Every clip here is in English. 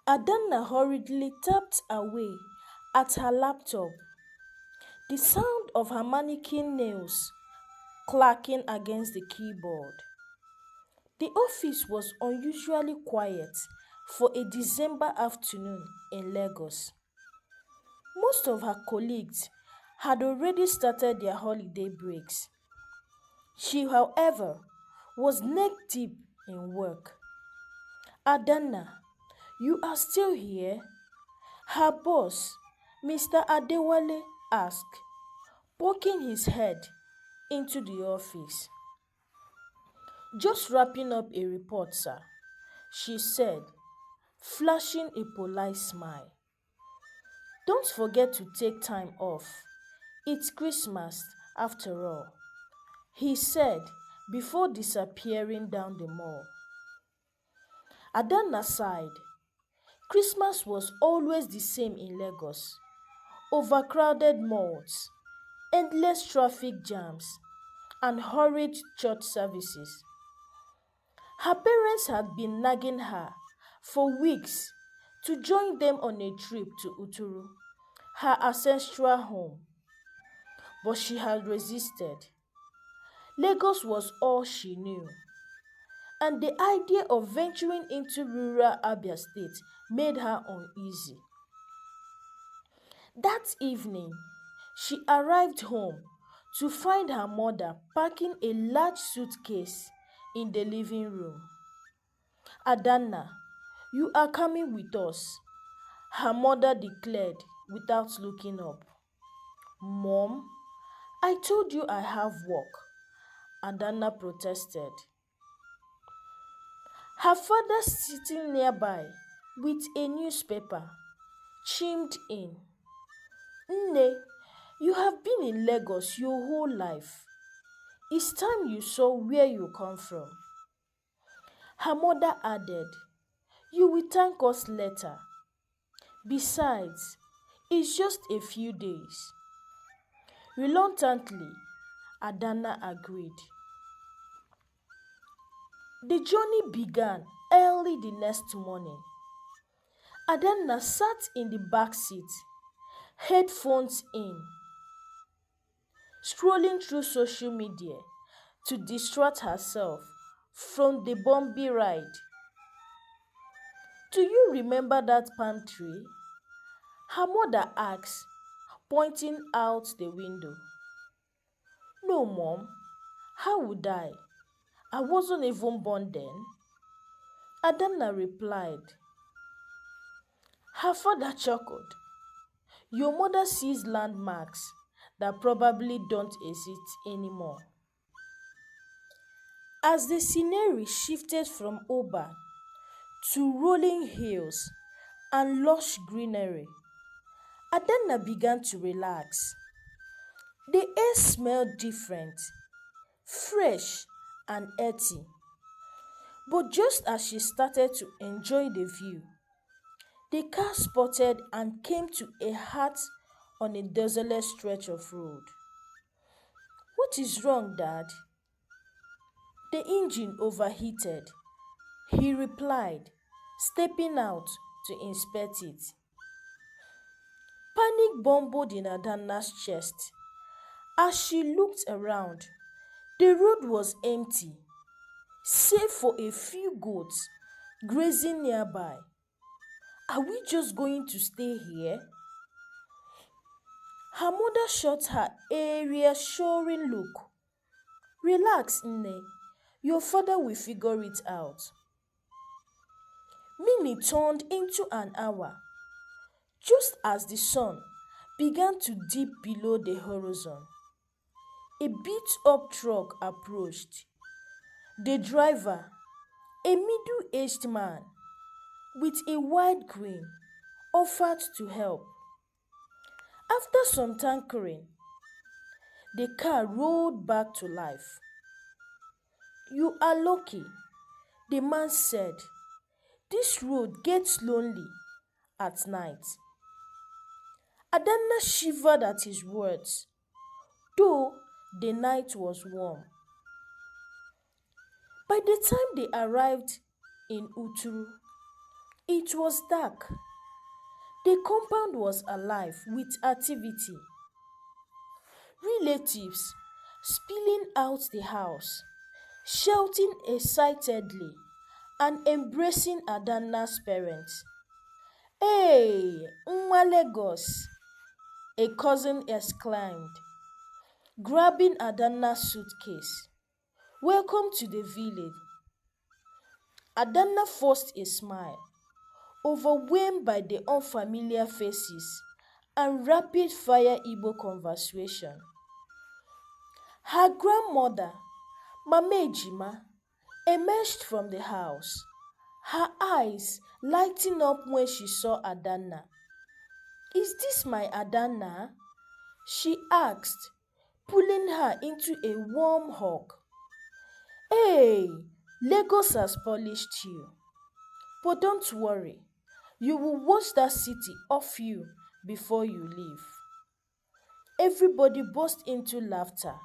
Adana hurriedly tapped away at her laptop, the sound of her mannequin nails clacking against the keyboard. The office was unusually quiet for a December afternoon in Lagos. Most of her colleagues had already started their holiday breaks. She, however, was neck deep in work. Adana, you are still here? Her boss, Mr. Adewale, asked, poking his head into the office. Just wrapping up a report, sir, she said, flashing a polite smile. Don't forget to take time off. It's Christmas, after all, he said before disappearing down the mall. Adana sighed. Christmas was always the same in Lagos. Overcrowded malls, endless traffic jams, and hurried church services. Her parents had been nagging her for weeks to join them on a trip to Uturu, her ancestral home, but she had resisted. Lagos was all she knew, and the idea of venturing into rural Abia State made her uneasy. That evening, she arrived home to find her mother packing a large suitcase in the living room. Adana, you are coming with us, her mother declared without looking up. Mom, I told you I have work, Adana protested. Her father, sitting nearby with a newspaper, chimed in. Nne, you have been in Lagos your whole life. It's time you saw where you come from. Her mother added, you will thank us later. Besides, it's just a few days. Reluctantly, Adana agreed. The journey began early the next morning. Adana sat in the back seat, headphones in, scrolling through social media to distract herself from the bumpy ride. Do you remember that palm tree? Her mother asked, pointing out the window. No, Mom. How would I? I wasn't even born then. Adana replied. Her father chuckled. Your mother sees landmarks that probably don't exist anymore. As the scenery shifted from urban to rolling hills and lush greenery, Adana began to relax. The air smelled different, fresh and earthy. But just as she started to enjoy the view, the car spotted and came to a halt on a desolate stretch of road. What is wrong, Dad? The engine overheated, he replied, stepping out to inspect it. Panic bumbled in Adana's chest. As she looked around, the road was empty, save for a few goats grazing nearby. Are we just going to stay here? Her mother shot her a reassuring look. Relax, Nne. Your father will figure it out. Minute turned into an hour, just as the sun began to dip below the horizon. A beat-up truck approached. The driver, a middle-aged man with a wide grin, offered to help. After some tinkering, the car rolled back to life. You are lucky, the man said. This road gets lonely at night. Adana shivered at his words, though the night was warm. By the time they arrived in Uturu, It was dark. The compound was alive with activity. Relatives spilling out the house, shouting excitedly, and embracing Adanna's parents. Hey, Nwa Lagos, a cousin exclaimed, grabbing Adanna's suitcase. Welcome to the village. Adanna forced a smile, overwhelmed by the unfamiliar faces and rapid-fire Igbo conversation. Her grandmother, Mama Ejima, emerged from the house, her eyes lighting up when she saw Adanna. "Is this my Adanna?" she asked, pulling her into a warm hug. "Hey, Lagos has polished you. But don't worry, you will wash that city off you before you leave." Everybody burst into laughter,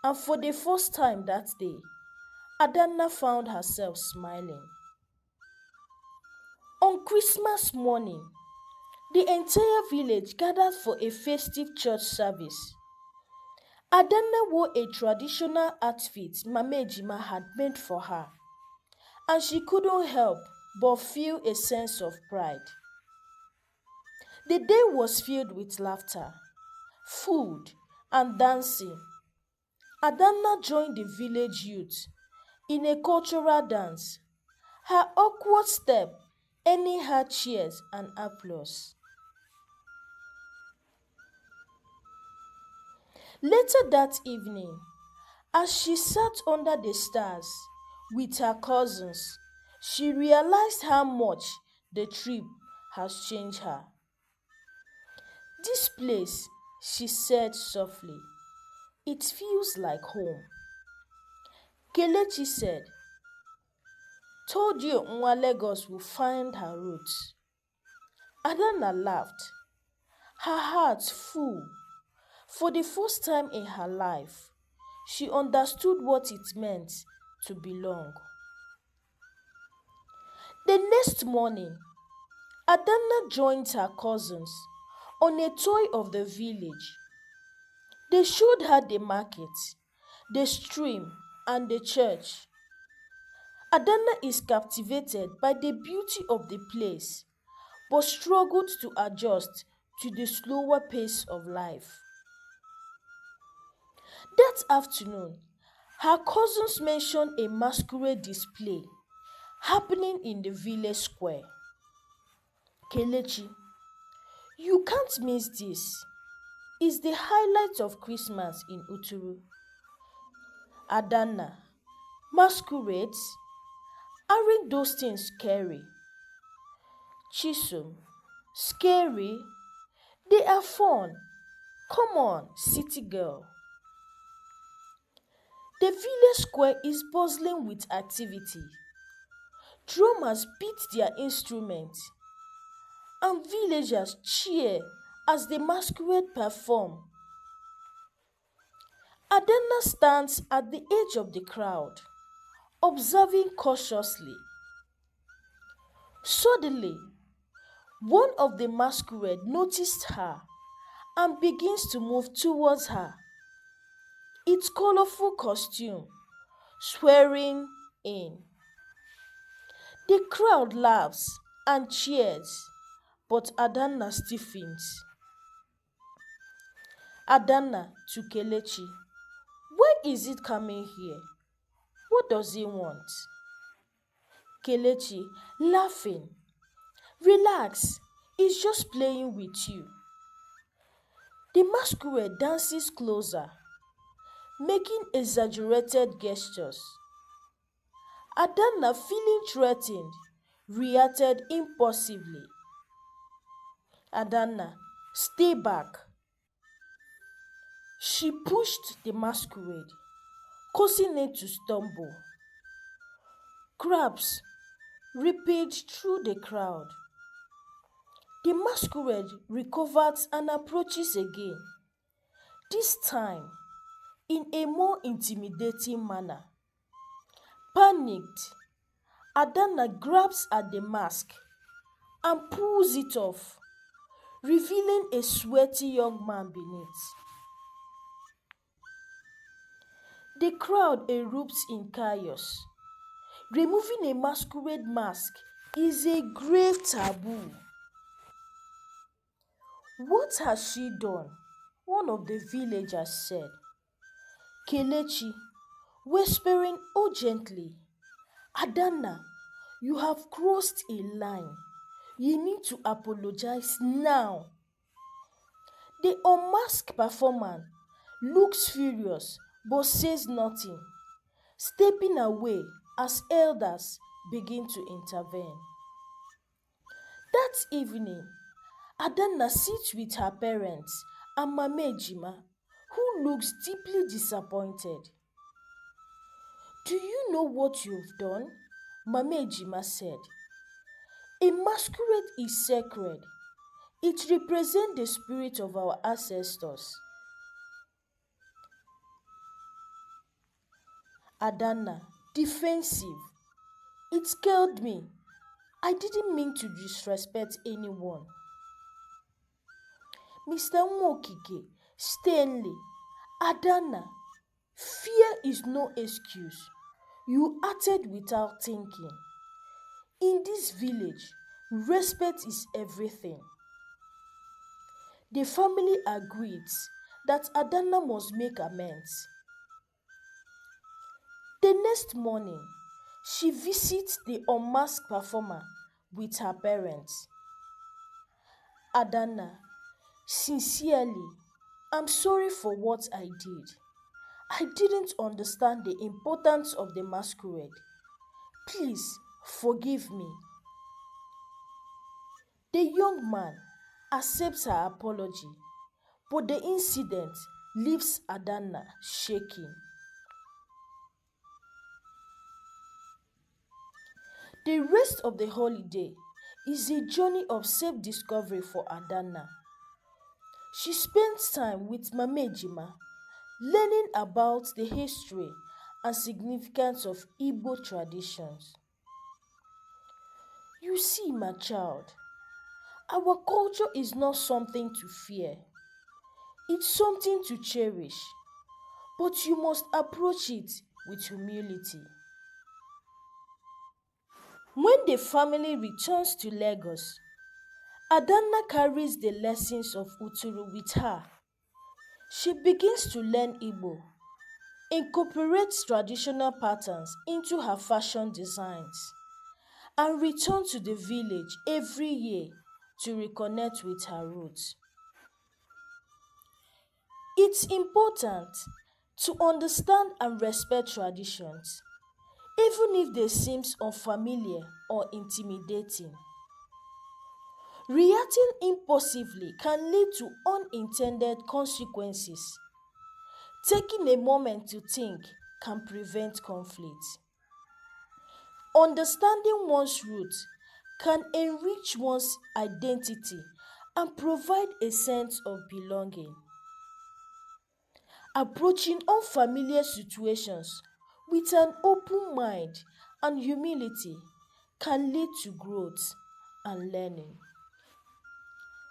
and for the first time that day, Adanna found herself smiling. On Christmas morning, the entire village gathered for a festive church service. Adanna wore a traditional outfit Mama Ejima had made for her, and she couldn't help but feel a sense of pride. The day was filled with laughter, food, and dancing. Adanna joined the village youth in a cultural dance, her awkward step earning her cheers and applause. Later that evening, as she sat under the stars with her cousins, she realized how much the trip has changed her. "This place," she said softly, "it feels like home." Kelechi said, "Told you Nwa Lagos will find her roots." Adanna laughed, her heart full. For the first time in her life, she understood what it meant to belong. The next morning, Adanna joined her cousins on a tour of the village. They showed her the market, the stream, and the church. Adanna is captivated by the beauty of the place, but struggled to adjust to the slower pace of life. That afternoon, her cousins mentioned a masquerade display happening in the village square. "Kelechi, you can't miss this. It's the highlight of Christmas in Uturu." "Adanna, masquerades? Aren't those things scary?" "Chisom, scary? They are fun. Come on, city girl." The village square is bustling with activity. Drummers beat their instruments, and villagers cheer as the masquerade perform. Adanna stands at the edge of the crowd, observing cautiously. Suddenly, one of the masquerade noticed her and begins to move towards her, its colorful costume swirling in. The crowd laughs and cheers, but Adanna stiffens. Adanna to Kelechi, "Why is it coming here? What does it want?" Kelechi, laughing, "Relax, it's just playing with you." The masquerade dances closer, making exaggerated gestures. Adanna, feeling threatened, reacted impulsively. "Adanna, stay back." She pushed the masquerade, causing it to stumble. Crabs rippled through the crowd. The masquerade recovers and approaches again, this time in a more intimidating manner. Panicked, Adana grabs at the mask and pulls it off, revealing a sweaty young man beneath. The crowd erupts in chaos. Removing a masquerade mask is a grave taboo. What has she done? One of the villagers said. Kelechi, whispering urgently, Adana, you have crossed a line. You need to apologize now. The unmasked performer looks furious but says nothing, stepping away as elders begin to intervene. That evening, Adana sits with her parents and Mama Ejima, who looks deeply disappointed. Do you know what you've done? Mama Ejima said. A masquerade is sacred. It represents the spirit of our ancestors. Adana, defensive. It scared me. I didn't mean to disrespect anyone. Mr. Mwokike, sternly, Adana, fear is no excuse. You acted without thinking. In this village, respect is everything. The family agrees that Adana must make amends. The next morning, she visits the unmasked performer with her parents. Adana, sincerely, I'm sorry for what I did. I didn't understand the importance of the masquerade. Please forgive me. The young man accepts her apology, but the incident leaves Adana shaking. The rest of the holiday is a journey of self-discovery for Adana. She spends time with Mama Ejima, learning about the history and significance of Igbo traditions. You see, my child, our culture is not something to fear. It's something to cherish, but you must approach it with humility. When the family returns to Lagos, Adana carries the lessons of Uturu with her. She begins to learn Igbo, incorporates traditional patterns into her fashion designs, and returns to the village every year to reconnect with her roots. It's important to understand and respect traditions, even if they seem unfamiliar or intimidating. Reacting impulsively can lead to unintended consequences. Taking a moment to think can prevent conflict. Understanding one's roots can enrich one's identity and provide a sense of belonging. Approaching unfamiliar situations with an open mind and humility can lead to growth and learning.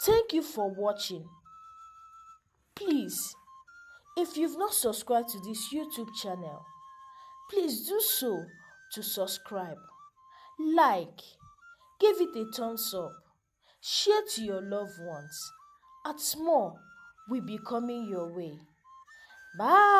Thank you for watching. Please, if you've not subscribed to this YouTube channel, please do so to subscribe, like, give it a thumbs up, share to your loved ones, and more will be coming your way. Bye.